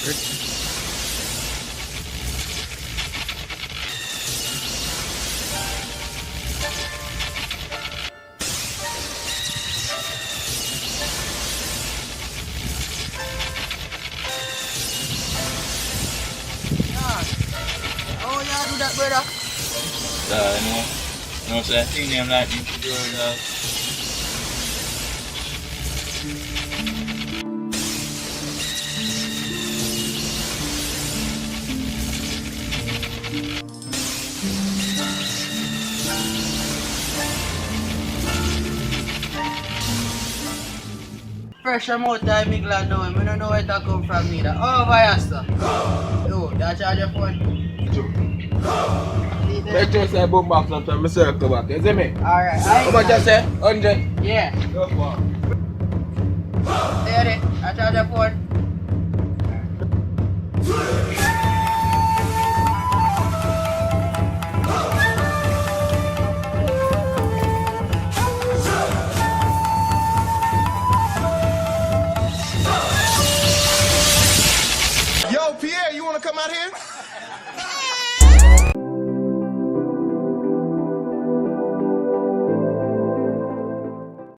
Oh yeah, do that, brother. No such thing name like nitro. Fresh amount time, me glad now. I don't know where that come from neither. Oh, Viasta. Yo, that charge your phone? Make sure say boom box sometime, I circle back, you see me? Alright, How much you say? 100? Yeah. Go for it. There it. I charge your phone. Yo, Pierre, you wanna come out here?